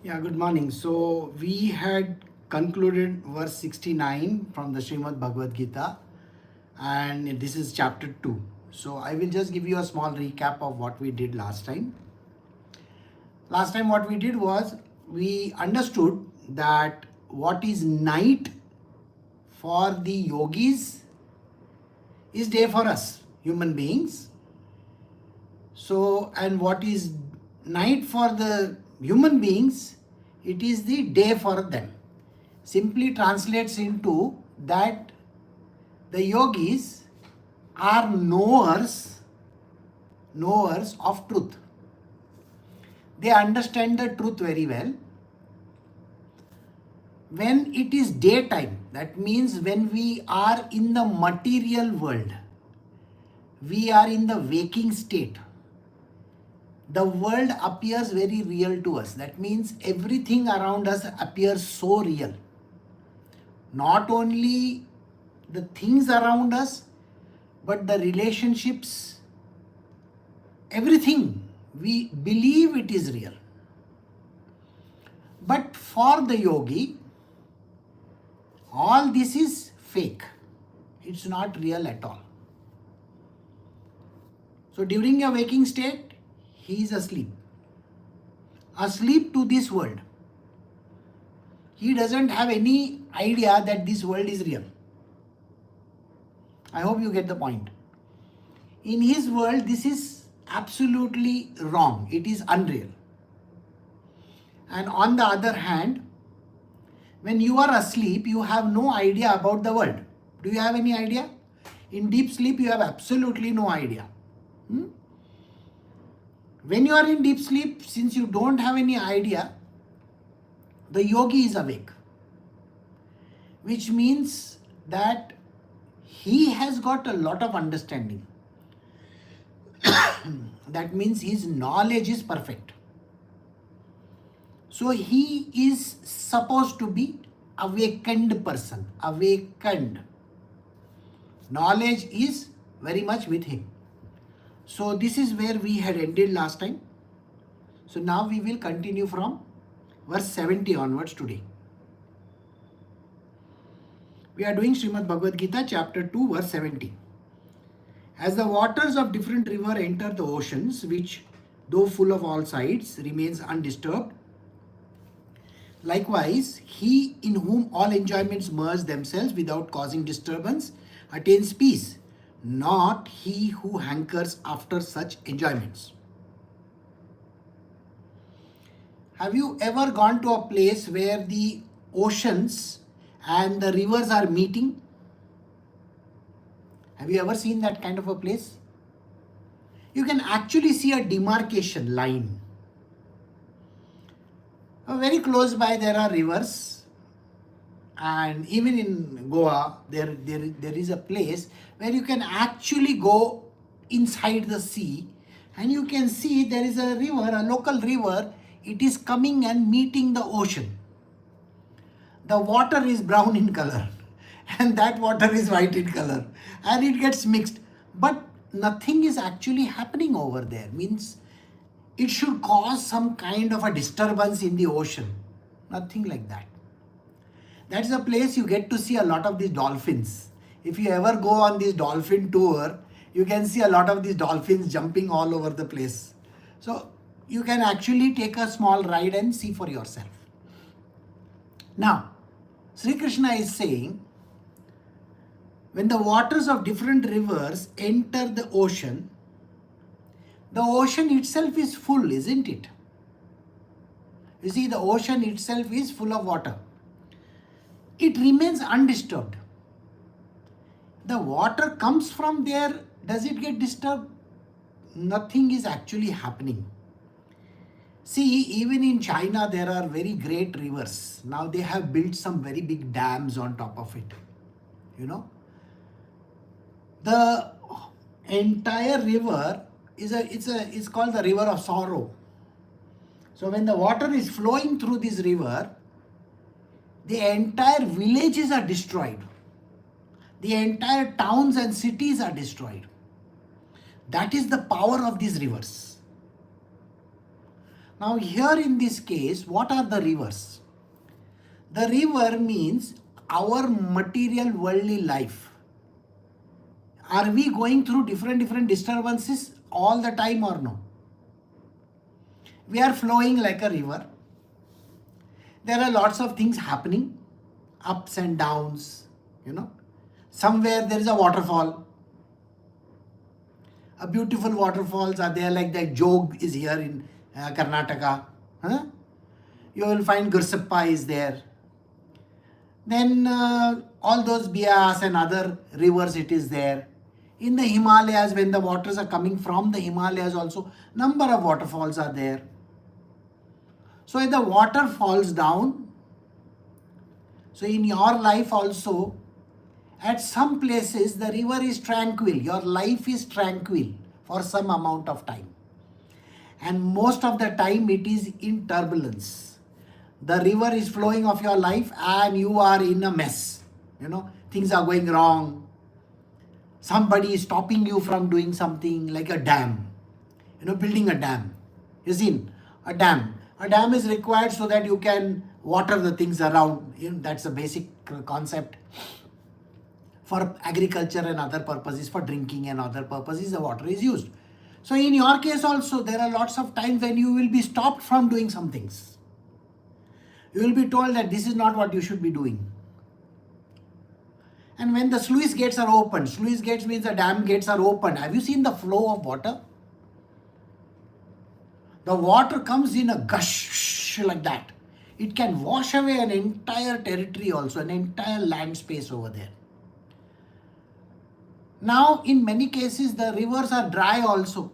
Yeah, good morning. So we had concluded verse 69 from the Srimad Bhagavad Gita, and this is chapter 2. So I will just give you a small recap of what we did last time. Last time, what we did was we understood that what is night for the yogis is day for us, human beings. So, and what is night for the human beings, it is the day for them. Simply translates into that the yogis are knowers of truth. They understand the truth very well. When it is daytime, that means when we are in the material world, we are in the waking state, the world appears very real to us. That means everything around us appears so real. Not only the things around us, but the relationships, everything, we believe it is real. But for the yogi, all this is fake. It's not real at all. So during your waking state, he is asleep. Asleep to this world. He doesn't have any idea that this world is real. I hope you get the point. In his world, this is absolutely wrong. It is unreal. And on the other hand, when you are asleep, you have no idea about the world. Do you have any idea? In deep sleep, you have absolutely no idea. When you are in deep sleep, since you don't have any idea, the yogi is awake. Which means that he has got a lot of understanding. That means his knowledge is perfect. So he is supposed to be awakened person. Awakened. Knowledge is very much with him. So this is where we had ended last time. So now we will continue from verse 70 onwards today. We are doing Srimad Bhagavad Gita chapter 2 verse 70. As the waters of different river enter the oceans, which though full of all sides remains undisturbed, likewise he in whom all enjoyments merge themselves without causing disturbance attains peace, not he who hankers after such enjoyments. Have you ever gone to a place where the oceans and the rivers are meeting? Have you ever seen that kind of a place? You can actually see a demarcation line. Very close by there are rivers, and even in Goa there is a place where you can actually go inside the sea and you can see there is a river, a local river. It is coming and meeting the ocean. The water is brown in color and that water is white in color and it gets mixed, but nothing is actually happening over there. Means it should cause some kind of a disturbance in the ocean. Nothing like that. That's a place you get to see a lot of these dolphins. If you ever go on this dolphin tour, you can see a lot of these dolphins jumping all over the place. So you can actually take a small ride and see for yourself. Now, Sri Krishna is saying, when the waters of different rivers enter the ocean itself is full, isn't it? You see, the ocean itself is full of water. It remains undisturbed. The water comes from there. Does it get disturbed? Nothing is actually happening. See, even in China, there are very great rivers. Now they have built some very big dams on top of it. You know, the entire river is called the river of sorrow. So when the water is flowing through this river, the entire villages are destroyed. The entire towns and cities are destroyed. That is the power of these rivers. Now here in this case, what are the rivers? The river means our material worldly life. Are we going through different disturbances all the time or no? We are flowing like a river. There are lots of things happening, ups and downs, Somewhere there is a waterfall. A beautiful waterfalls are there, like the Jog is here in Karnataka. You will find Gursappa is there. Then all those Bias and other rivers, it is there. In the Himalayas, when the waters are coming from the Himalayas also, number of waterfalls are there. So if the water falls down, so in your life also, at some places the river is tranquil, your life is tranquil for some amount of time. And most of the time it is in turbulence. The river is flowing of your life and you are in a mess. Things are going wrong. Somebody is stopping you from doing something, like a dam. Building a dam. You see, a dam. A dam is required so that you can water the things around. That's a basic concept. For agriculture and other purposes, for drinking and other purposes, the water is used. So in your case also, there are lots of times when you will be stopped from doing some things. You will be told that this is not what you should be doing. And when the sluice gates are open, sluice gates means the dam gates are open. Have you seen the flow of water? The water comes in a gush like that. It can wash away an entire territory also, an entire land space over there. Now, in many cases, the rivers are dry also.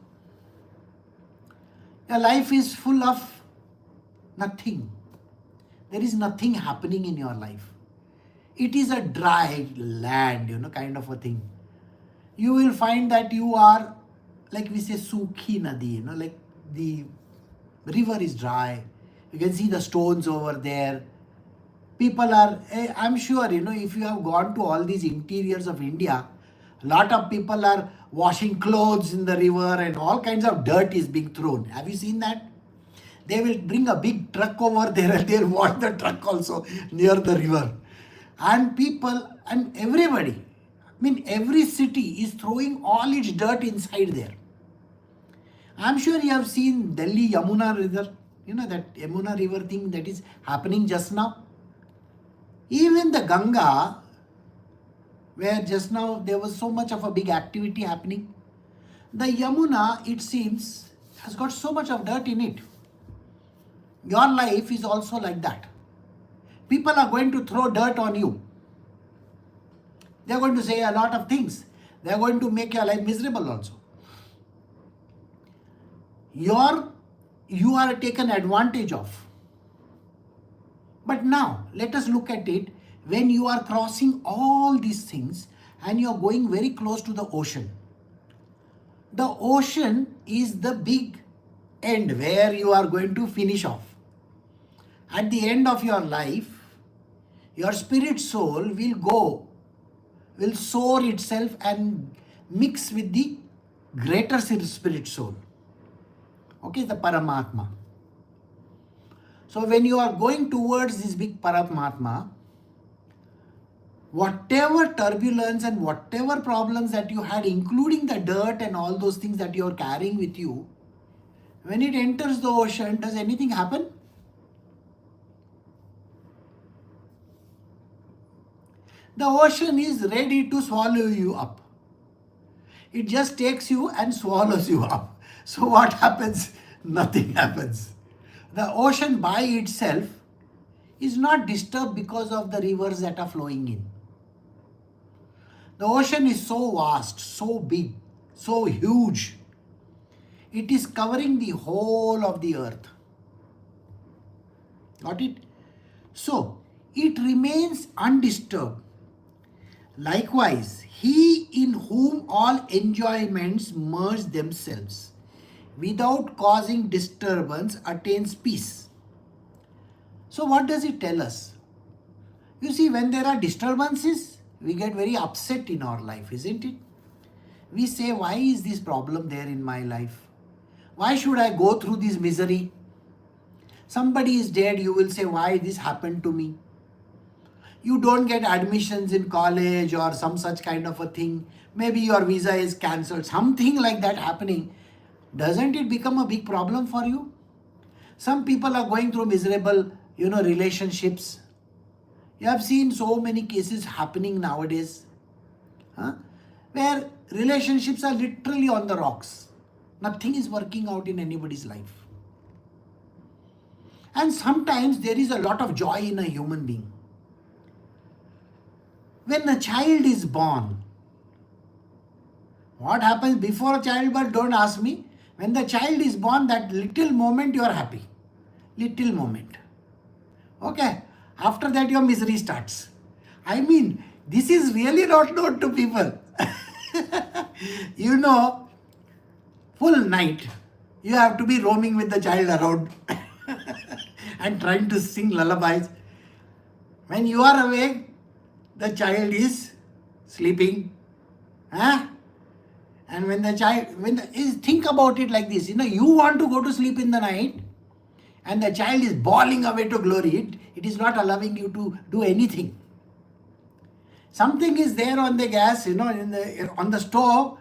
Your life is full of nothing. There is nothing happening in your life. It is a dry land, kind of a thing. You will find that you are, like we say, Sukhi Nadi, like the river is dry. You can see the stones over there. People are, I'm sure, if you have gone to all these interiors of India, a lot of people are washing clothes in the river and all kinds of dirt is being thrown. Have you seen that? They will bring a big truck over there and they'll wash the truck also near the river. And people and everybody, every city is throwing all its dirt inside there. I'm sure you have seen Delhi Yamuna River, that Yamuna River thing that is happening just now. Even the Ganga, where just now there was so much of a big activity happening. The Yamuna, it seems, has got so much of dirt in it. Your life is also like that. People are going to throw dirt on you. They are going to say a lot of things. They are going to make your life miserable also. You are taken advantage of. But now, let us look at it. When you are crossing all these things and you are going very close to the ocean. The ocean is the big end where you are going to finish off. At the end of your life, your spirit soul will soar itself and mix with the greater spirit soul. Okay, the Paramatma. So when you are going towards this big Paramatma, whatever turbulence and whatever problems that you had, including the dirt and all those things that you are carrying with you, when it enters the ocean, does anything happen? The ocean is ready to swallow you up. It just takes you and swallows you up. So what happens? Nothing happens. The ocean by itself is not disturbed because of the rivers that are flowing in. The ocean is so vast, so big, so huge. It is covering the whole of the earth. Got it? So, it remains undisturbed. Likewise, he in whom all enjoyments merge themselves without causing disturbance attains peace. So what does it tell us? You see, when there are disturbances, we get very upset in our life, isn't it? We say, why is this problem there in my life? Why should I go through this misery? Somebody is dead, you will say, why this happened to me? You don't get admissions in college or some such kind of a thing. Maybe your visa is cancelled, something like that happening. Doesn't it become a big problem for you? Some people are going through miserable, relationships. You have seen so many cases happening nowadays, where relationships are literally on the rocks. Nothing is working out in anybody's life. And sometimes there is a lot of joy in a human being. When a child is born, what happens before childbirth, don't ask me. When the child is born, that little moment you are happy. Little moment. Okay. After that your misery starts. I mean, this is really not known to people. Full night, you have to be roaming with the child around and trying to sing lullabies. When you are awake, the child is sleeping. And when the child, think about it like this, you want to go to sleep in the night and the child is bawling away to glory, it is not allowing you to do anything. Something is there on the gas, on the stove,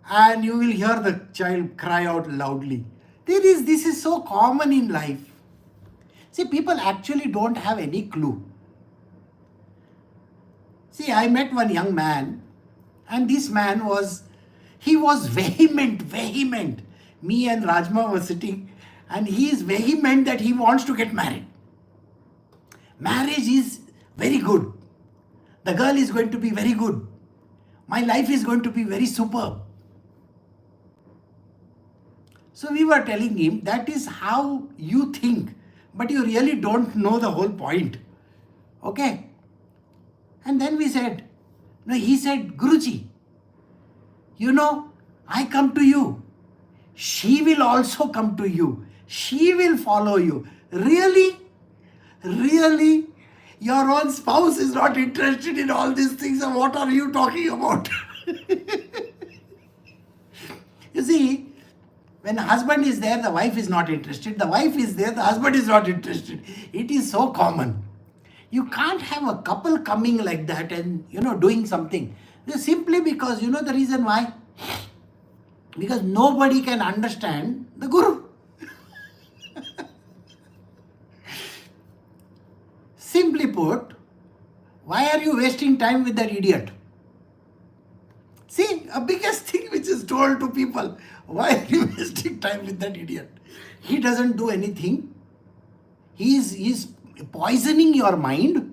and you will hear the child cry out loudly. This is so common in life. See, people actually don't have any clue. See, I met one young man, and this man was vehement. Me and Rajma were sitting, and he is vehement that he wants to get married. Marriage is very good. The girl is going to be very good. My life is going to be very superb. So we were telling him, that is how you think, but you really don't know the whole point. Okay? And then he said, Guruji, I come to you. She will also come to you. She will follow you. Really? Your own spouse is not interested in all these things. And what are you talking about? You see, when the husband is there, the wife is not interested. The wife is there, the husband is not interested. It is so common. You can't have a couple coming like that and, doing something. Simply because, the reason why? Because nobody can understand the Guru. Simply put, why are you wasting time with that idiot? See, a biggest thing which is told to people, why are you wasting time with that idiot? He doesn't do anything. He's poisoning your mind.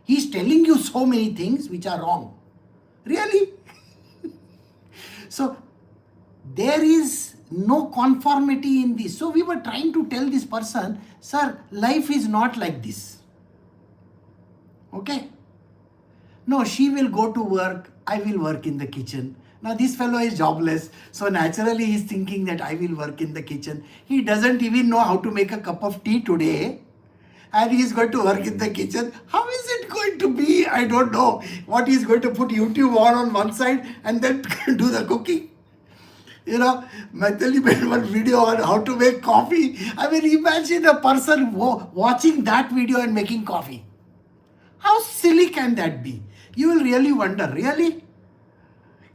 He's telling you so many things which are wrong. Really? So, there is no conformity in this. So, we were trying to tell this person, sir, life is not like this. Okay? No, she will go to work, I will work in the kitchen. Now this fellow is jobless, so naturally he is thinking that I will work in the kitchen. He doesn't even know how to make a cup of tea today, and he is going to work in the kitchen. How is it going to be? I don't know. What he is going to put YouTube on one side and then do the cooking? Maithili made one video on how to make coffee. I mean, imagine a person watching that video and making coffee. How silly can that be? You will really wonder, really?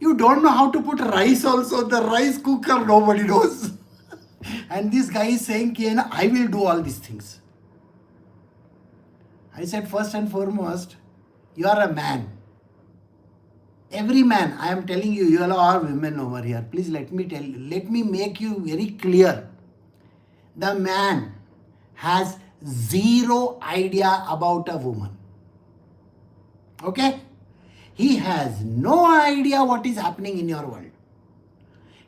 You don't know how to put rice also. The rice cooker, nobody knows. And this guy is saying, I will do all these things. I said, first and foremost, you are a man. Every man, I am telling you, you all are women over here. Please let me make you very clear. The man has zero idea about a woman. Okay? He has no idea what is happening in your world.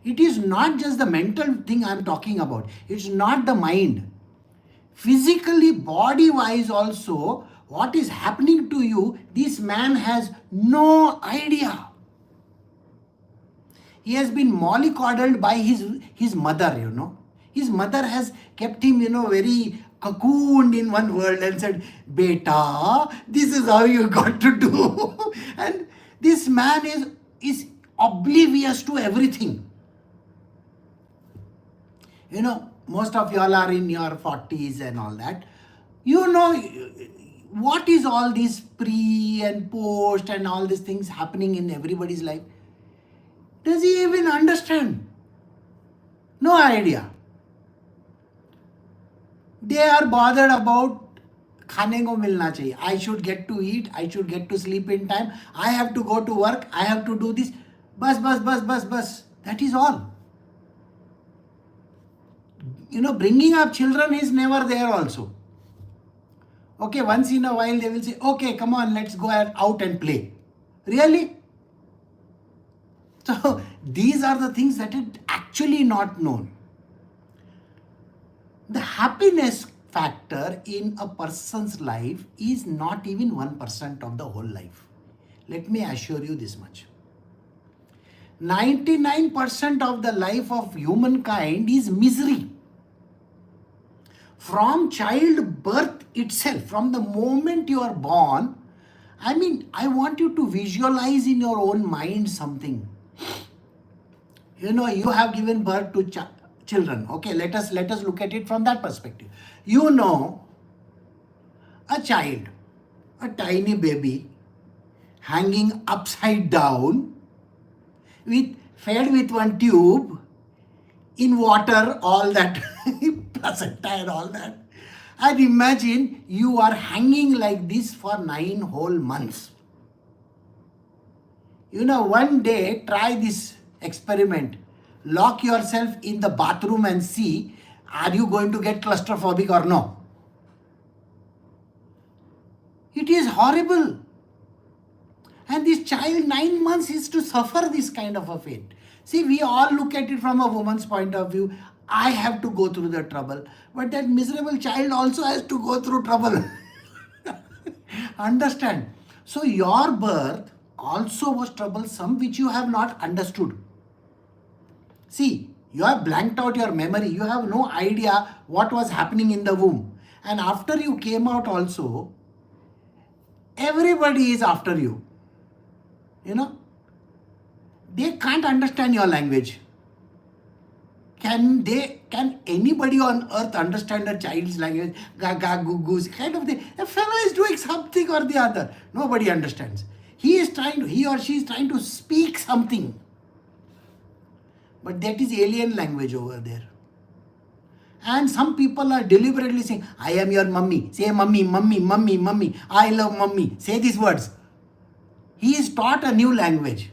It is not just the mental thing I am talking about. It's not the mind. Physically, body-wise also, what is happening to you, this man has no idea. He has been mollycoddled by his mother, His mother has kept him, very cocooned in one world and said, Beta, this is how you got to do. And this man is oblivious to everything. most of y'all are in your 40s and all that. You know what is all these pre and post and all these things happening in everybody's life? Does he even understand? No idea. They are bothered about खाने को मिलना चाहिए. I should get to eat. I should get to sleep in time. I have to go to work. I have to do this. Bus. That is all. Bringing up children is never there also. Okay, once in a while they will say, okay, come on, let's go out and play. Really? So these are the things that are actually not known. The happiness factor in a person's life is not even 1% of the whole life. Let me assure you this much. 99% of the life of humankind is misery. From childbirth itself, from the moment you are born, I want you to visualize in your own mind something. You have given birth to children. Okay, let us look at it from that perspective. A child, a tiny baby, hanging upside down, fed with one tube, in water, all that, placenta and all that. And imagine you are hanging like this for 9 whole months. One day, try this experiment. Lock yourself in the bathroom and see, are you going to get claustrophobic or no? It is horrible. And this child, 9 months, is to suffer this kind of a fate. See, we all look at it from a woman's point of view. I have to go through the trouble. But that miserable child also has to go through trouble. Understand? So your birth also was troublesome, which you have not understood. See, you have blanked out your memory. You have no idea what was happening in the womb. And after you came out also, everybody is after you. They can't understand your language. Can anybody on earth understand a child's language? Gaga, goo, goose, kind of thing. A fellow is doing something or the other. Nobody understands. He or she is trying to speak something. But that is alien language over there. And some people are deliberately saying, I am your mummy. Say mummy, mummy, mummy, mummy. I love mummy. Say these words. He is taught a new language.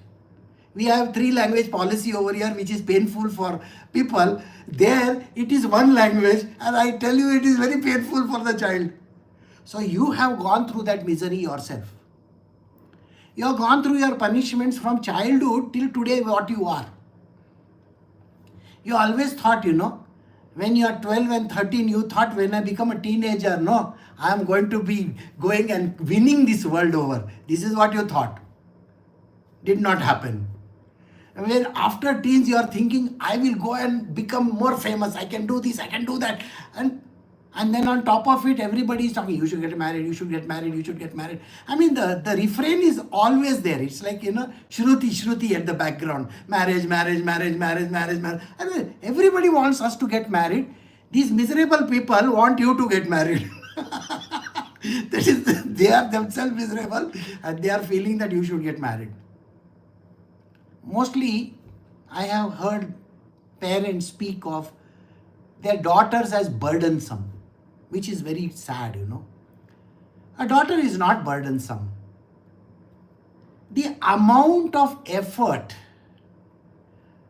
We have 3 language policy over here, which is painful for people. There, it is one language, and I tell you, it is very painful for the child. So you have gone through that misery yourself. You have gone through your punishments from childhood till today what you are. You always thought, when you are 12 and 13, you thought when I become a teenager, I am going to be going and winning this world over. This is what you thought. Did not happen. When after teens you are thinking, I will go and become more famous, I can do this, I can do that. And then on top of it, everybody is talking, you should get married, you should get married, you should get married. The refrain is always there. It's like, Shruti at the background. Marriage. And everybody wants us to get married. These miserable people want you to get married. That is, they are themselves miserable and they are feeling that you should get married. Mostly, I have heard parents speak of their daughters as burdensome, which is very sad, A daughter is not burdensome. The amount of effort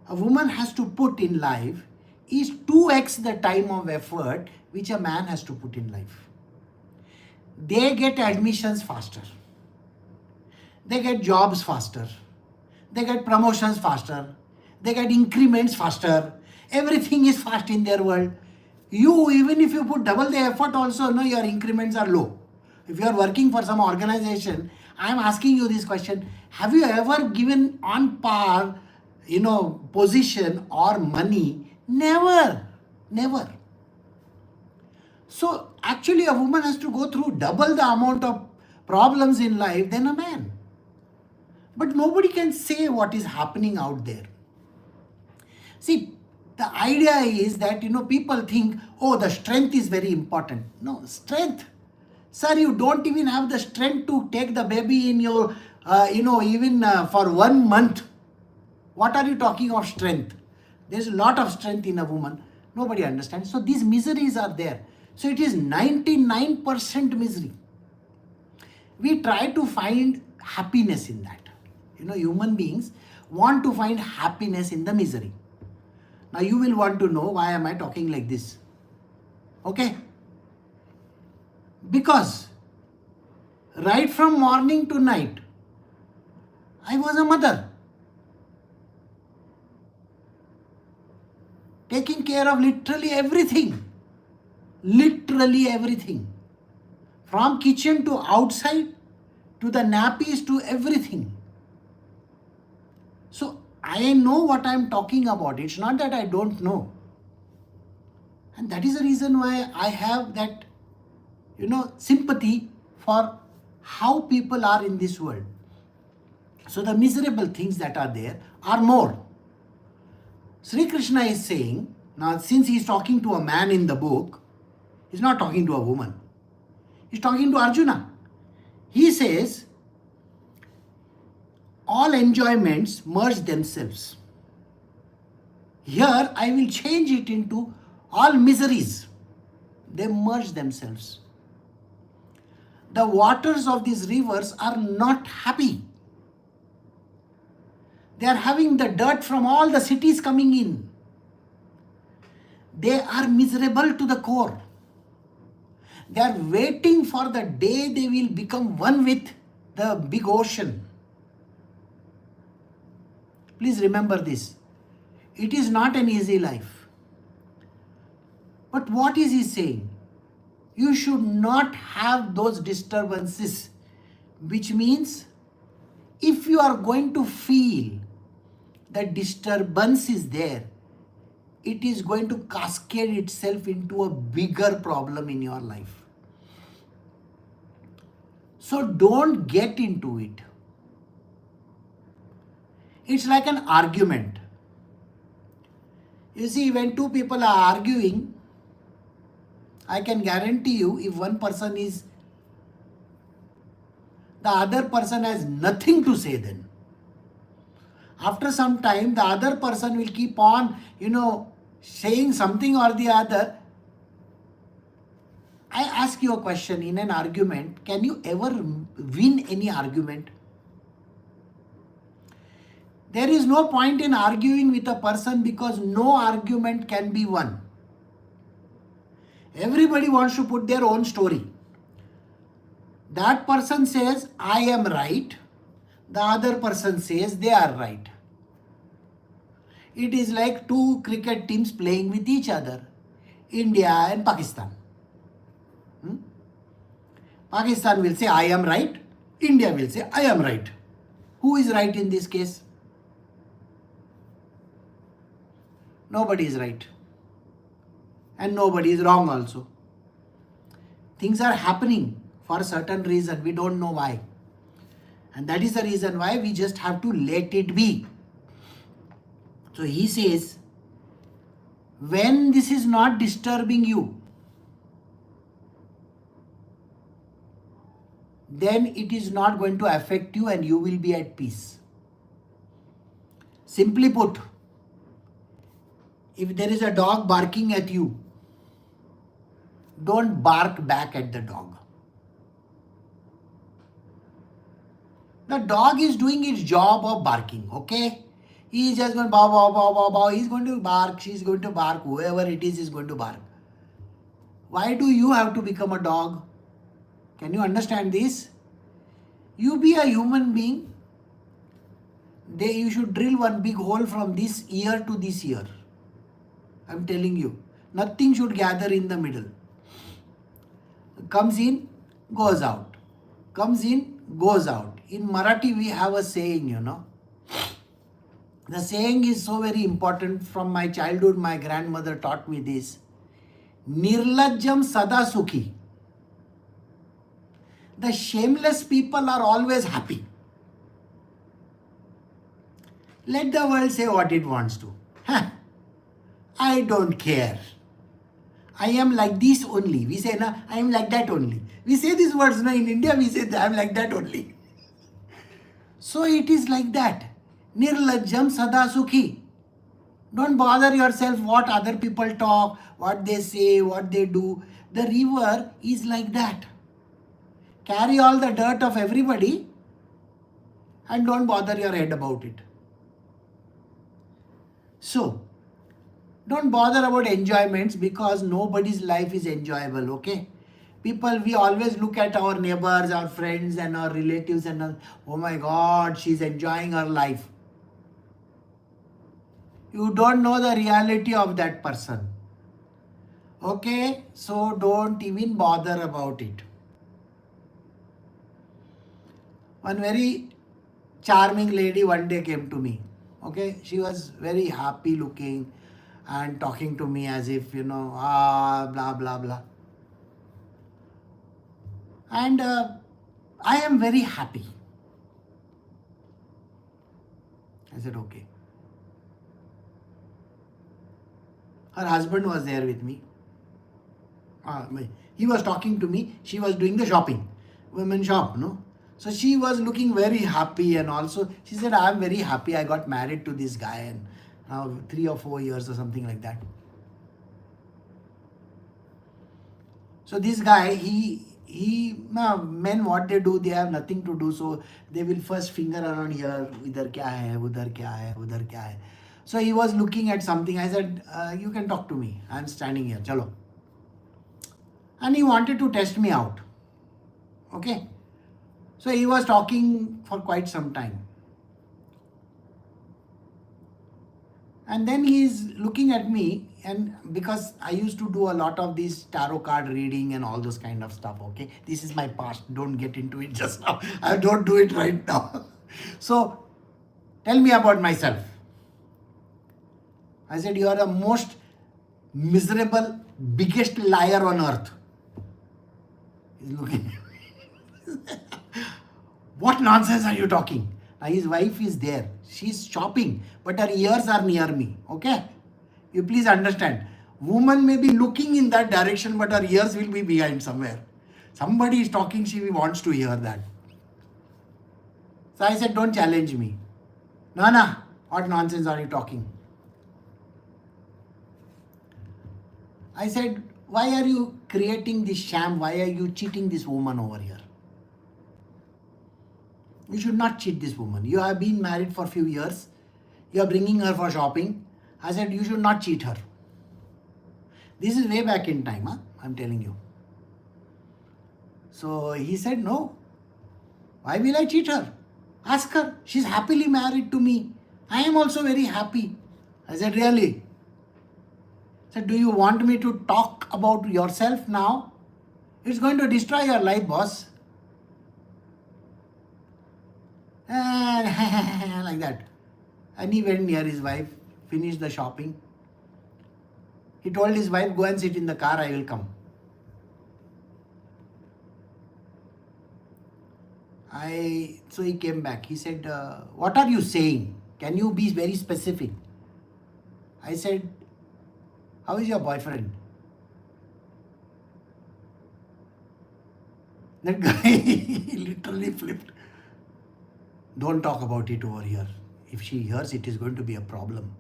a woman has to put in life is 2x the time of effort which a man has to put in life. They get admissions faster. They get jobs faster. They get promotions faster. They get increments faster. Everything is fast in their world. You, even if you put double the effort also, your increments are low. If you are working for some organization, I am asking you this question. Have you ever given on par, position or money? Never. So actually a woman has to go through double the amount of problems in life than a man. But nobody can say what is happening out there. See, The idea is that, people think, oh, the strength is very important. No, strength. Sir, you don't even have the strength to take the baby in your, even for 1 month. What are you talking of strength? There's a lot of strength in a woman. Nobody understands. So these miseries are there. So it is 99% misery. We try to find happiness in that. Human beings want to find happiness in the misery. Now you will want to know, why am I talking like this? Okay? Because right from morning to night, I was a mother, taking care of literally everything. Literally everything. From kitchen to outside, to the nappies, to everything. So I know what I am talking about. It's not that I don't know. And that is the reason why I have that, sympathy for how people are in this world. So the miserable things that are there are more. Sri Krishna is saying, now since he is talking to a man in the book, he's not talking to a woman. He's talking to Arjuna. He says, all enjoyments merge themselves. Here I will change it into all miseries. They merge themselves. The waters of these rivers are not happy. They are having the dirt from all the cities coming in. They are miserable to the core. They are waiting for the day they will become one with the big ocean. Please remember this. It is not an easy life. But what is he saying? You should not have those disturbances, which means if you are going to feel that disturbance is there, it is going to cascade itself into a bigger problem in your life. So don't get into it. It's like an argument. You see, when two people are arguing, I can guarantee you, if one person is, the other person has nothing to say then. After some time, the other person will keep on, saying something or the other. I ask you a question in an argument. Can you ever win any argument? There is no point in arguing with a person because no argument can be won. Everybody wants to put their own story. That person says, I am right. The other person says they are right. It is like two cricket teams playing with each other. India and Pakistan. Pakistan will say, I am right. India will say, I am right. Who is right in this case? Nobody is right. And nobody is wrong also. Things are happening for a certain reason. We don't know why. And that is the reason why we just have to let it be. So he says, when this is not disturbing you, then it is not going to affect you and you will be at peace. Simply put, if there is a dog barking at you, don't bark back at the dog. The dog is doing its job of barking, okay? He is just going bow, bow, bow, bow, bow. He is going to bark, she is going to bark, whoever it is going to bark. Why do you have to become a dog? Can you understand this? You be a human being. You should drill one big hole from this ear to this ear. I'm telling you. Nothing should gather in the middle. Comes in, goes out. Comes in, goes out. In Marathi we have a saying, The saying is so very important. From my childhood, my grandmother taught me this. Nirlajjam sada sukhi. The shameless people are always happy. Let the world say what it wants to. I don't care. I am like this only. We say, na, I am like that only. We say these words, na, in India we say, I am like that only. So it is like that. Nirlajjam sada sukhi. Don't bother yourself what other people talk, what they say, what they do. The river is like that. Carry all the dirt of everybody and don't bother your head about it. So, don't bother about enjoyments because nobody's life is enjoyable, okay? People, we always look at our neighbors, our friends and our relatives and oh my God, she's enjoying her life. You don't know the reality of that person. Okay, so don't even bother about it. One very charming lady one day came to me. Okay, she was very happy looking and talking to me as if, blah, blah, blah. And I am very happy. I said, okay. Her husband was there with me. He was talking to me. She was doing the shopping. Women shop, no? So she was looking very happy and also she said, I am very happy. I got married to this guy and now 3 or 4 years or something like that. So this guy, men what they do, they have nothing to do. So they will first finger around here, idhar kya hai, udhar kya hai, udhar kya hai. So he was looking at something. I said, you can talk to me. I am standing here, chalo. And he wanted to test me out. Okay. So he was talking for quite some time. And then he is looking at me, and because I used to do a lot of this tarot card reading and all those kind of stuff, okay? This is my past. Don't get into it just now. I don't do it right now. So tell me about myself. I said, you are the most miserable, biggest liar on earth. He's looking at me. What nonsense are you talking? Now his wife is there. She's shopping, but her ears are near me. Okay? You please understand. Woman may be looking in that direction, but her ears will be behind somewhere. Somebody is talking, she wants to hear that. So I said, don't challenge me. No, what nonsense are you talking? I said, why are you creating this sham? Why are you cheating this woman over here? You should not cheat this woman. You have been married for a few years. You are bringing her for shopping. I said, you should not cheat her. This is way back in time, I'm telling you. So he said, no. Why will I cheat her? Ask her. She's happily married to me. I am also very happy. I said, really? I said, do you want me to talk about yourself now? It's going to destroy your life, boss. Like that. And he went near his wife, finished the shopping. He told his wife, go and sit in the car, I will come. So he came back. He said, what are you saying? Can you be very specific? I said, how is your boyfriend? That guy literally flipped. Don't talk about it over here. If she hears, it is going to be a problem.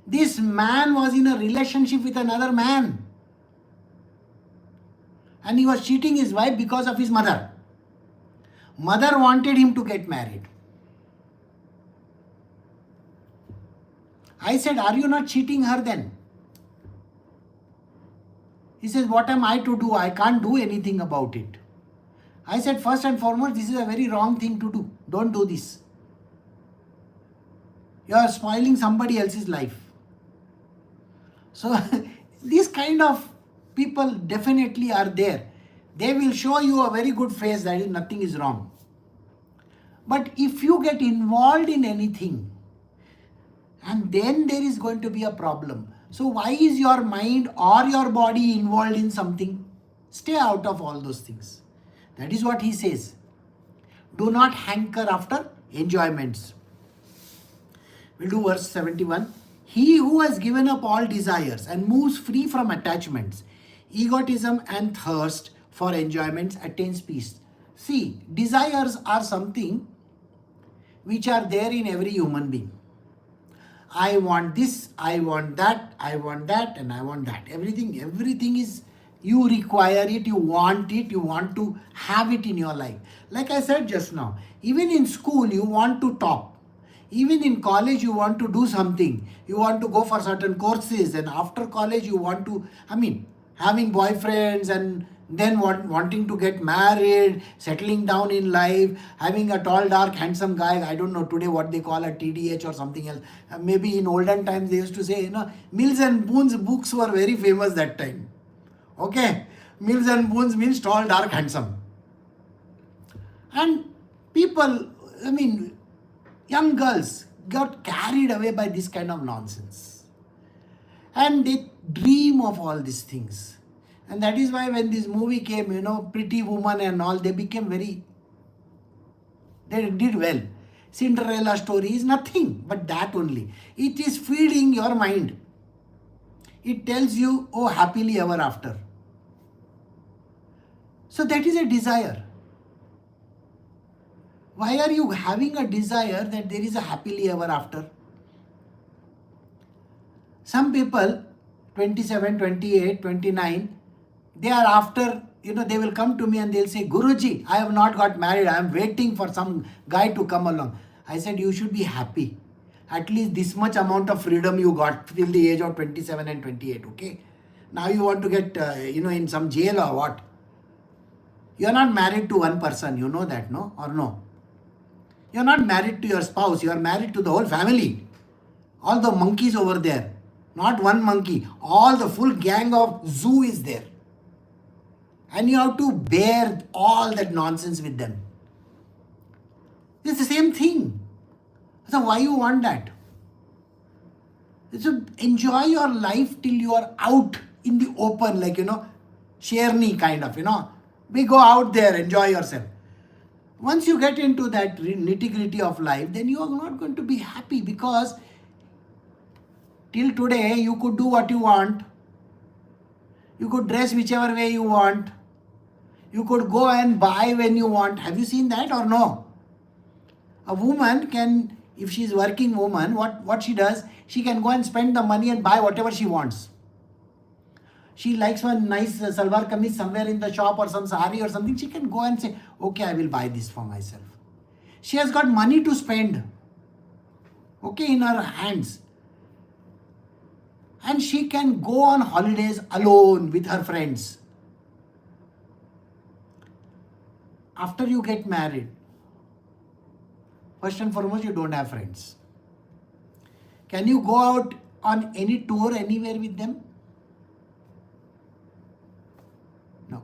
This man was in a relationship with another man. And he was cheating his wife because of his mother. Mother wanted him to get married. I said, are you not cheating her then? He says, what am I to do? I can't do anything about it. I said, first and foremost, this is a very wrong thing to do. Don't do this. You are spoiling somebody else's life. So, these kind of people definitely are there. They will show you a very good face that nothing is wrong. But if you get involved in anything, and then there is going to be a problem. So why is your mind or your body involved in something? Stay out of all those things. That is what he says. Do not hanker after enjoyments. We'll do verse 71. He who has given up all desires and moves free from attachments, egotism, and thirst for enjoyments attains peace. See, desires are something which are there in every human being. I want this, I want that, and I want that. Everything is, you require it, you want to have it in your life. Like I said just now, even in school, you want to top. Even in college, you want to do something. You want to go for certain courses, and after college, you want to, having boyfriends and then wanting to get married, settling down in life, having a tall, dark, handsome guy. I don't know today what they call a TDH or something else. Maybe in olden times they used to say, Mills and Boon's books were very famous that time. Okay, Mills and Boon's means tall, dark, handsome. And people, young girls got carried away by this kind of nonsense. And they dream of all these things. And that is why when this movie came, Pretty Woman and all, they became they did well. Cinderella story is nothing but that only. It is feeding your mind. It tells you, oh, happily ever after. So that is a desire. Why are you having a desire that there is a happily ever after? Some people, 27, 28, 29, they are after, they will come to me and they'll say, Guruji, I have not got married. I am waiting for some guy to come along. I said, you should be happy. At least this much amount of freedom you got till the age of 27 and 28, okay? Now you want to get, in some jail or what? You are not married to one person, you know that, no? Or no? You are not married to your spouse. You are married to the whole family. All the monkeys over there. Not one monkey. All the full gang of zoo is there. And you have to bear all that nonsense with them. It's the same thing. So why you want that? So enjoy your life till you are out in the open, like, Sherni kind of, We go out there, enjoy yourself. Once you get into that nitty-gritty of life, then you are not going to be happy, because till today you could do what you want. You could dress whichever way you want. You could go and buy when you want. Have you seen that or no? A woman can, if she is working woman, what she does, she can go and spend the money and buy whatever she wants. She likes one nice salwar kameez somewhere in the shop or some sari or something. She can go and say, okay, I will buy this for myself. She has got money to spend, okay, in her hands. And she can go on holidays alone with her friends. After you get married, first and foremost, you don't have friends. Can you go out on any tour anywhere with them? No.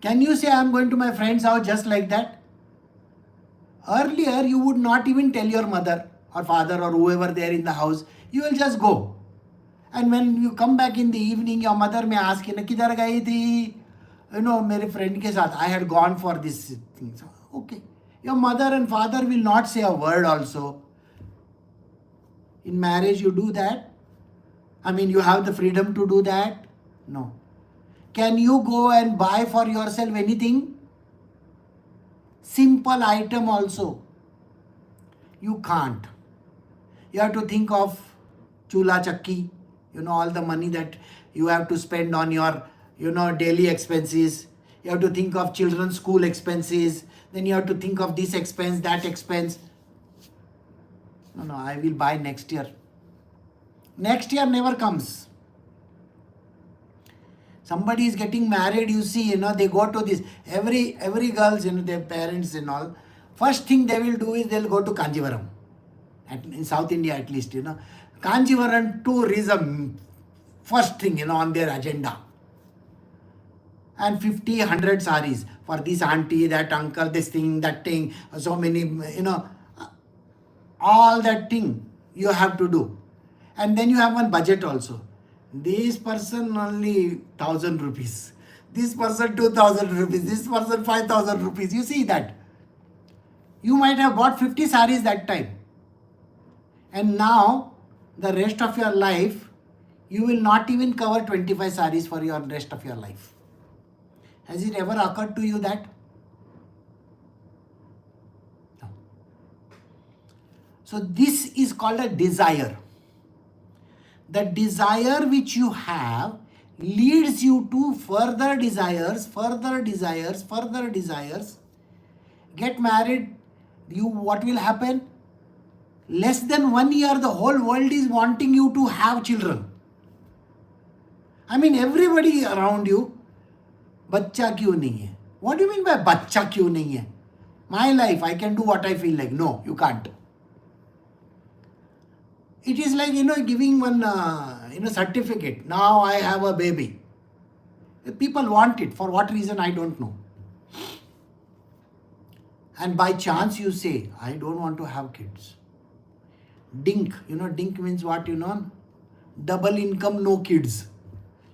Can you say, I am going to my friend's house just like that? Earlier, you would not even tell your mother or father or whoever there in the house. You will just go. And when you come back in the evening, your mother may ask, kidhar gayi thi? Mere friend ke saath, I had gone for this thing. So, okay. Your mother and father will not say a word also. In marriage, you do that? You have the freedom to do that? No. Can you go and buy for yourself anything? Simple item also. You can't. You have to think of chula chakki, all the money that you have to spend on your, daily expenses. You have to think of children's school expenses. Then you have to think of this expense, that expense. No, I will buy next year. Next year never comes. Somebody is getting married, you see, they go to this. Every girls, their parents and all. First thing they will do is they'll go to Kanjivaram. In South India at least, Kanjivaram tour is a first thing, on their agenda. And 50, 100 saris for this auntie, that uncle, this thing, that thing, so many, all that thing you have to do. And then you have one budget also. This person only 1,000 rupees. This person 2,000 rupees. This person 5,000 rupees. You see that. You might have bought 50 saris that time. And now, the rest of your life, you will not even cover 25 saris for your rest of your life. Has it ever occurred to you that? No. So this is called a desire. The desire which you have leads you to further desires, further desires, further desires. Get married, what will happen? Less than 1 year, the whole world is wanting you to have children. I mean, everybody around you, बच्चा क्यों नहीं है? What do you mean by बच्चा क्यों नहीं है? My life, I can do what I feel like. No, you can't. It is like, giving one, certificate. Now I have a baby. People want it. For what reason, I don't know. And by chance you say, I don't want to have kids. Dink. Dink means what, Double income, no kids.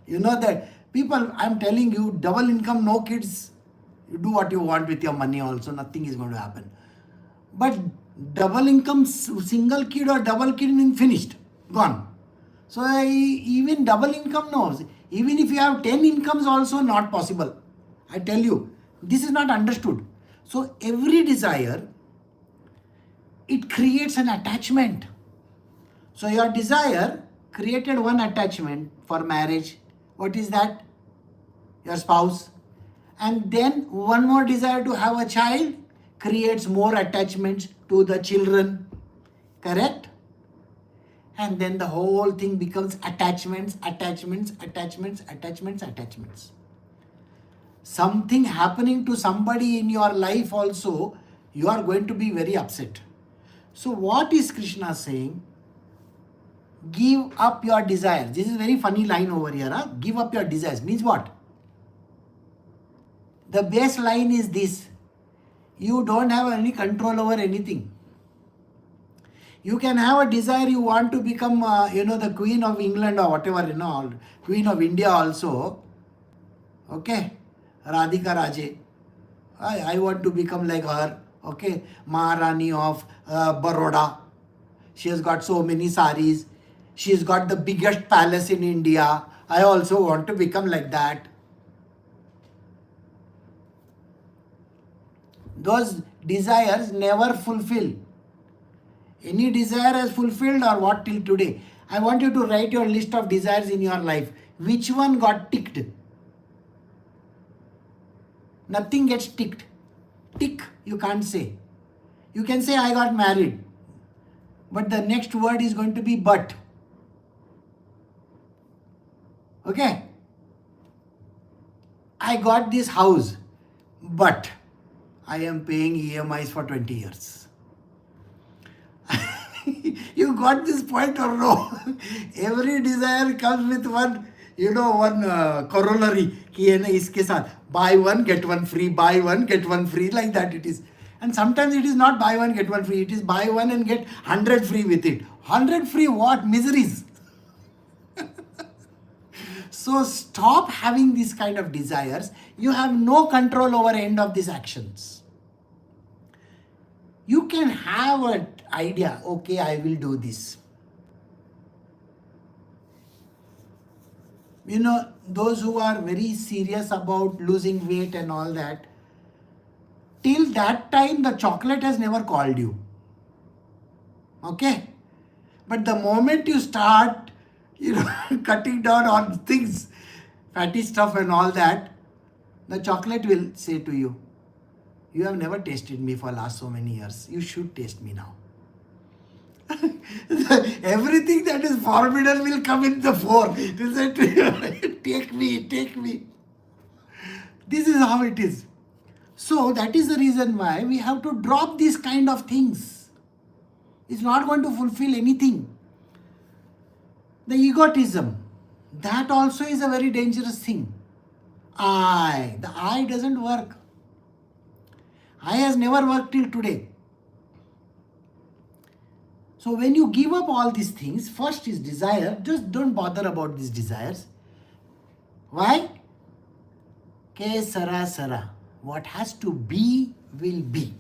You know that people, I'm telling you, double income, no kids. You do what you want with your money also. Nothing is going to happen. But double income, single kid or double kid means finished. Gone. So even double income knows. Even if you have 10 incomes also not possible. I tell you, this is not understood. So every desire, it creates an attachment. So your desire created one attachment for marriage. What is that? Your spouse. And then one more desire to have a child creates more attachments to the children. Correct? And then the whole thing becomes attachments, attachments, attachments, attachments, attachments. Something happening to somebody in your life also, you are going to be very upset. So what is Krishna saying? Give up your desires. This is a very funny line over here. Huh? Give up your desires. Means what? The base line is this. You don't have any control over anything. You can have a desire, you want to become, the Queen of England or whatever, Queen of India also. Okay. Radhika Raje. I want to become like her. Okay. Maharani of Baroda. She has got so many saris. She has got the biggest palace in India. I also want to become like that. Those desires never fulfill. Any desire is fulfilled or what till today? I want you to write your list of desires in your life. Which one got ticked? Nothing gets ticked. Tick, you can't say. You can say, I got married. But the next word is going to be but. Okay? I got this house, but I am paying EMIs for 20 years. You got this point or no? Every desire comes with one, corollary. Iske saath, buy one, get one free, buy one, get one free, like that it is. And sometimes it is not buy one, get one free. It is buy one and get 100 free with it. 100 free what? Miseries. So stop having these kind of desires. You have no control over end of these actions. You can have an idea, okay, I will do this. Those who are very serious about losing weight and all that, till that time the chocolate has never called you. Okay? But the moment you start, cutting down on things, fatty stuff and all that, the chocolate will say to you, you have never tasted me for last so many years. You should taste me now. Everything that is forbidden will come in the fore. It will say to you, take me, take me. This is how it is. So that is the reason why we have to drop these kind of things. It's not going to fulfill anything. The egotism, that also is a very dangerous thing. The I doesn't work. I has never worked till today. So when you give up all these things, first is desire, just don't bother about these desires. Why? Sara. What has to be will be.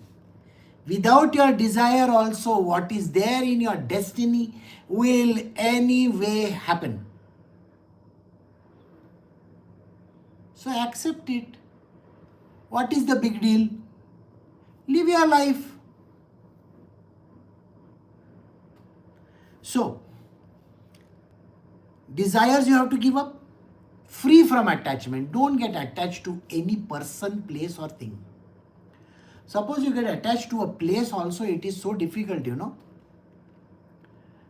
Without your desire also, what is there in your destiny will anyway happen. So accept it. What is the big deal? Live your life. So, desires you have to give up. Free from attachment. Don't get attached to any person, place or thing. Suppose you get attached to a place also, it is so difficult, you know.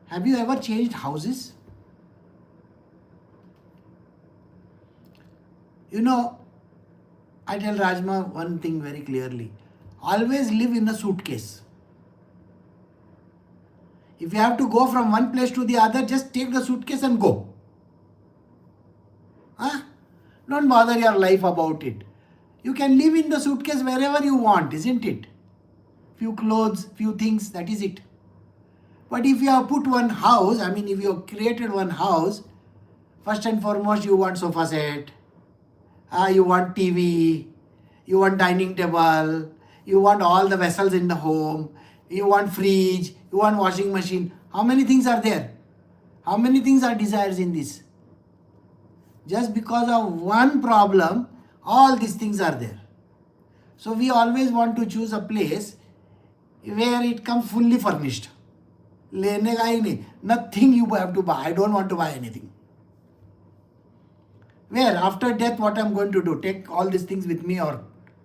Have you ever changed houses? You know, I tell Rajma one thing very clearly. Always live in a suitcase. If you have to go from one place to the other, just take the suitcase and go. Huh? Don't bother your life about it. You can live in the suitcase wherever you want, isn't it? Few clothes, few things, that is it. But if you have put one house, I mean if you have created one house, first and foremost you want sofa set, you want TV, you want dining table, you want all the vessels in the home, you want fridge, you want washing machine. How many things are there? How many things are desires in this? Just because of one problem, all these things are there. So we always want to choose a place where it comes fully furnished. लेने का ही नहीं. Nothing you have to buy. I don't want to buy anything. Where after death, what I'm going to do? Take all these things with me or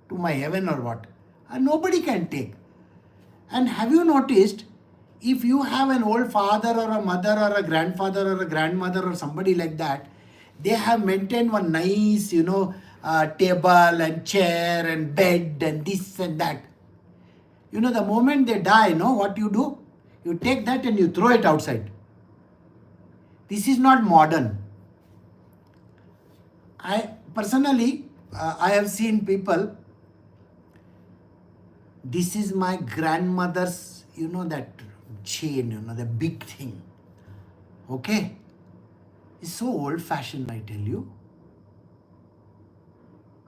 to my heaven or what? Nobody can take. And have you noticed, if you have an old father or a mother or a grandfather or a grandmother or somebody like that, they have maintained one nice, table and chair and bed and this and that. You know, the moment they die, what you do? You take that and you throw it outside. This is not modern. I personally, I have seen people, this is my grandmother's, that chain, the big thing. Okay? It's so old-fashioned, I tell you.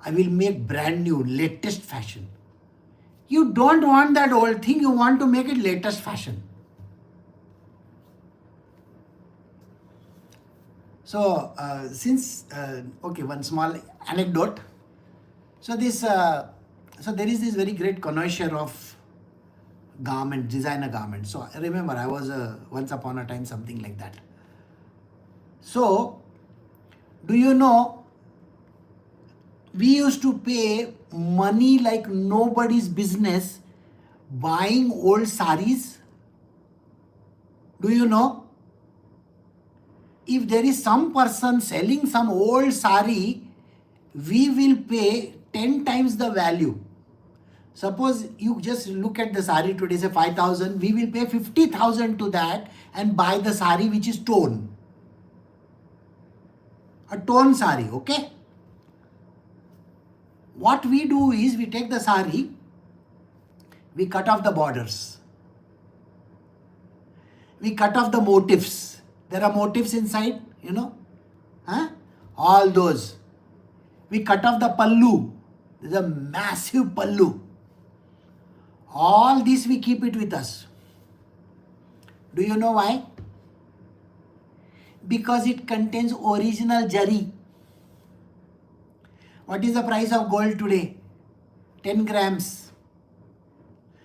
I will make brand new, latest fashion. You don't want that old thing, you want to make it latest fashion. So, one small anecdote. So there is this very great connoisseur of garment, designer garments. So I remember I was once upon a time something like that. So, do you know, we used to pay money like nobody's business buying old saris. Do you know? If there is some person selling some old sari, we will pay 10 times the value. Suppose you just look at the sari today, say 5,000, we will pay 50,000 to that and buy the sari which is torn. A torn sari, okay? What we do is we take the sari, we cut off the borders. We cut off the motifs. There are motifs inside, all those. We cut off the pallu. There's a massive pallu. All this we keep it with us. Do you know why? Because it contains original jari. What is the price of gold today? 10 grams.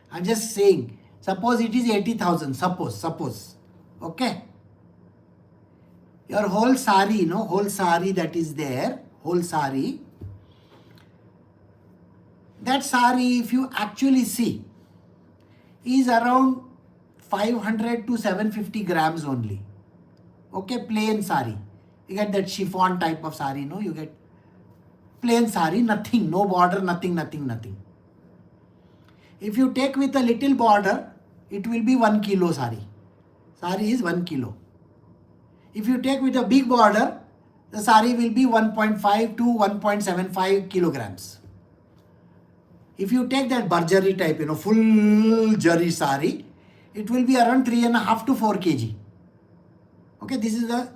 I'm just saying. Suppose it is 80,000. Suppose. Okay. Your whole sari, whole sari that is there, whole sari. That sari, if you actually see, is around 500 to 750 grams only. Okay, plain sari. You get that chiffon type of sari, you get plain sari, nothing, no border, nothing. If you take with a little border, it will be 1 kilo sari. Sari is 1 kilo. If you take with a big border, the sari will be 1.5 to 1.75 kilograms. If you take that barjari type, full jari sari, it will be around 3.5 to 4 kg. Okay, this is the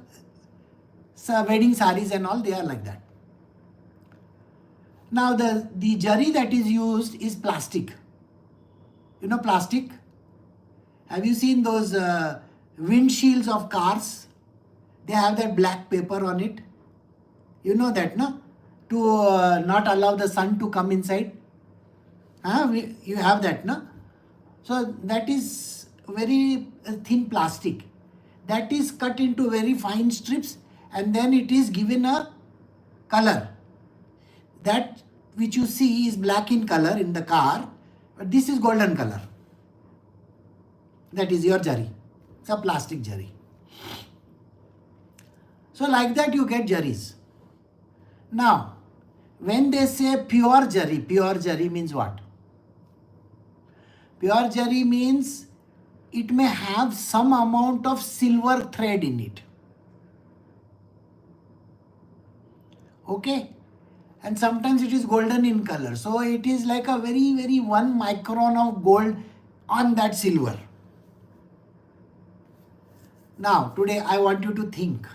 wedding saris and all, they are like that. Now the jari that is used is plastic. You know plastic? Have you seen those windshields of cars? They have that black paper on it. You know that, no? To not allow the sun to come inside. You have that, no? So that is very thin plastic. That is cut into very fine strips and then it is given a color. That which you see is black in color in the car, but this is golden color. That is your jari. It's a plastic jari. So like that you get jaris. Now, when they say pure jari means what? Pure jari means it may have some amount of silver thread in it. Okay? And sometimes it is golden in color. So it is like a very, very 1 micron of gold on that silver. Now, today I want you to think.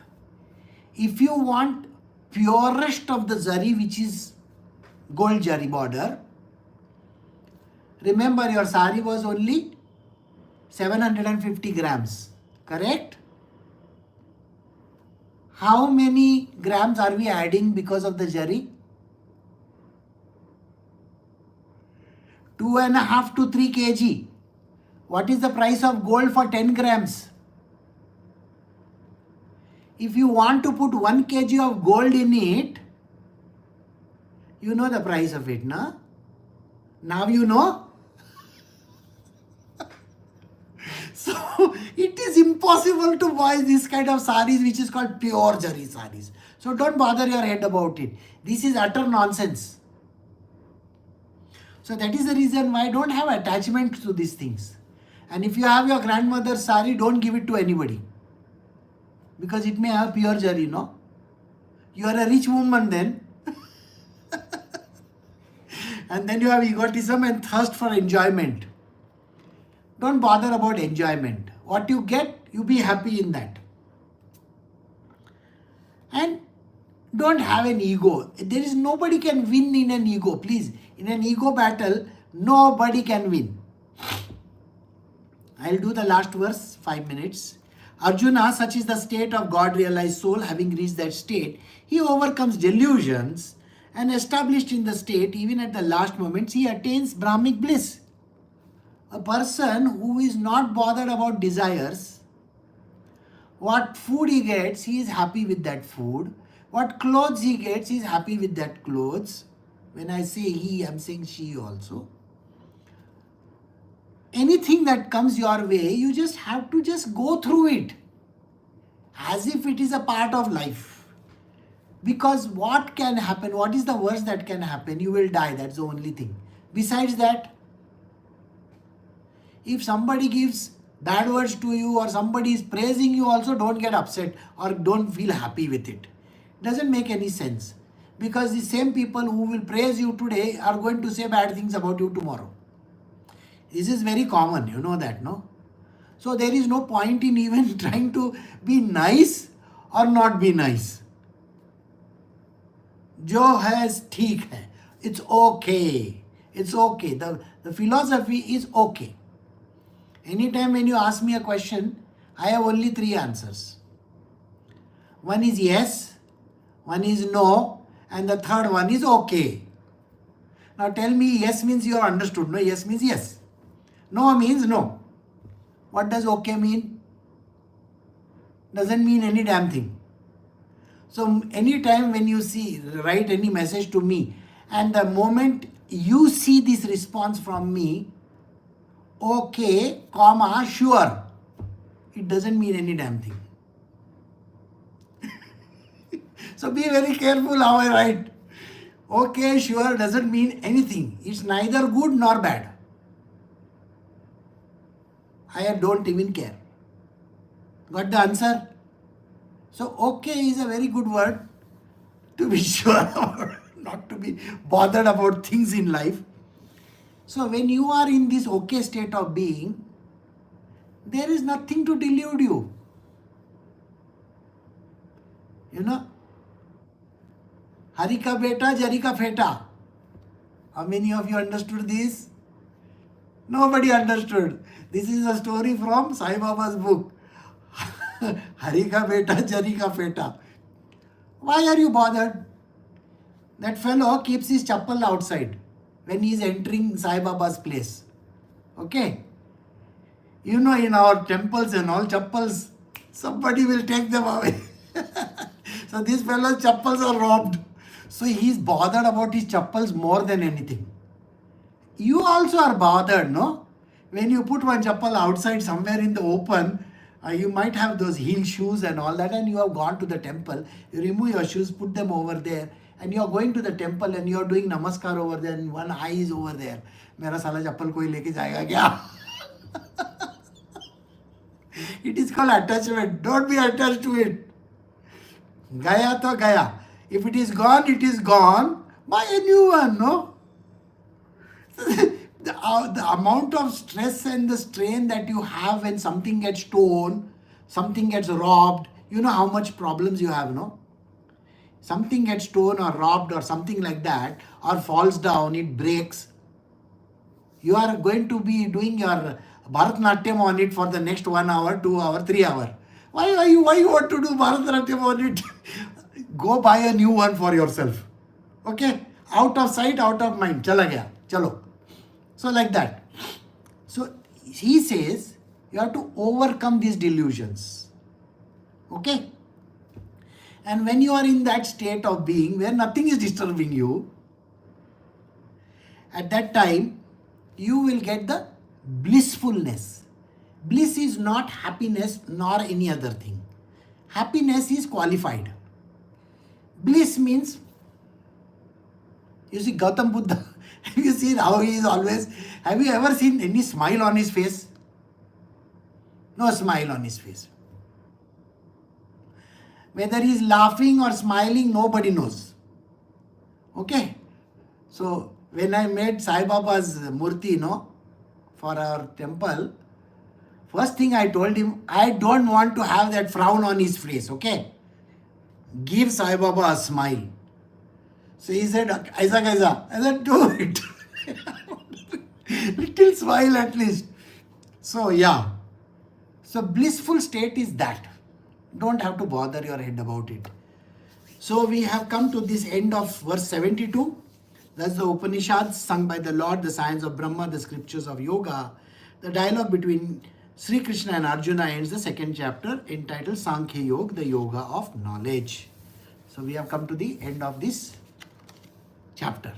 If you want purest of the jari, which is gold jari border, remember your sari was only 750 grams, correct? How many grams are we adding because of the jari? 2.5 to 3 kg. What is the price of gold for 10 grams? If you want to put 1 kg of gold in it, you know the price of it, na? Now you know. So it is impossible to buy this kind of saris which is called pure jari saris. So don't bother your head about it. This is utter nonsense. So that is the reason why I don't have attachment to these things. And if you have your grandmother's sari, don't give it to anybody. Because it may have pure jari, no? You are a rich woman then. And then you have egotism and thirst for enjoyment. Don't bother about enjoyment. What you get, you be happy in that. And don't have an ego. There is nobody can win in an ego. Please, in an ego battle, nobody can win. I'll do the last verse, 5 minutes. Arjuna, such is the state of God-realized soul. Having reached that state, he overcomes delusions and established in the state, even at the last moments, he attains Brahmic bliss. A person who is not bothered about desires, what food he gets, he is happy with that food. What clothes he gets, he is happy with that clothes. When I say he, I am saying she also. Anything that comes your way, you just have to just go through it as if it is a part of life. Because what can happen? What is the worst that can happen? You will die. That's the only thing. Besides that, if somebody gives bad words to you or somebody is praising you also, don't get upset or don't feel happy with it. Doesn't make any sense. Because the same people who will praise you today are going to say bad things about you tomorrow. This is very common, you know that, no? So there is no point in even trying to be nice or not be nice. Jo hai theek hai. It's okay. It's okay. The philosophy is okay. Anytime when you ask me a question, I have only 3 answers. One is yes, one is no, and the third one is okay. Now tell me, yes means you are understood. No, yes means yes. No means no. What does okay mean? Doesn't mean any damn thing. So anytime when you write any message to me, and the moment you see this response from me, okay, comma, sure, it doesn't mean any damn thing. So be very careful how I write. Okay, sure doesn't mean anything. It's neither good nor bad. I don't even care. Got the answer? So okay is a very good word to be sure about, not to be bothered about things in life. So when you are in this okay state of being, there is nothing to delude you. You know? Hari ka beta, jari ka feta. How many of you understood this? Nobody understood. This is a story from Sai Baba's book. Hari ka beta, Jari ka feta. Why are you bothered? That fellow keeps his chappal outside when he is entering Sai Baba's place. Okay? You know, in our temples and all, chappals, somebody will take them away. So this fellow's chappals are robbed. So he is bothered about his chappals more than anything. You also are bothered, no? When you put one chappal outside somewhere in the open, you might have those heel shoes and all that, and you have gone to the temple. You remove your shoes, put them over there, and you are going to the temple and you are doing namaskar over there, and one eye is over there. Mera sala chappal koi leke jayega kya? It is called attachment. Don't be attached to it. Gaya to gaya. If it is gone, it is gone. Buy a new one, no? The amount of stress and the strain that you have when something gets stolen, something gets robbed, you know how much problems you have, no? Something gets stolen or robbed or something like that, or falls down, it breaks. You are going to be doing your Bharatanatyam on it for the next 1 hour, 2 hour, 3 hour. Why you want to do Bharatanatyam on it? Go buy a new one for yourself. Okay? Out of sight, out of mind. Chala gaya. Chalo. So like that. So he says you have to overcome these delusions. Okay? And when you are in that state of being where nothing is disturbing you, at that time you will get the blissfulness. Bliss is not happiness nor any other thing. Happiness is qualified. Bliss means, you see Gautam Buddha, have you seen how he is always, have you ever seen any smile on his face? No smile on his face. Whether he is laughing or smiling, nobody knows. Okay? So, when I made Sai Baba's murti, for our temple, first thing I told him, I don't want to have that frown on his face, okay? Give Sai Baba a smile. So he said, Aisa kaisa? I said, do it. Little smile at least. So yeah. So blissful state is that. Don't have to bother your head about it. So we have come to this end of verse 72. That's the Upanishads sung by the Lord, the science of Brahma, the scriptures of yoga. The dialogue between Sri Krishna and Arjuna ends the second chapter entitled Sankhya Yoga, the yoga of knowledge. So we have come to the end of this chapter.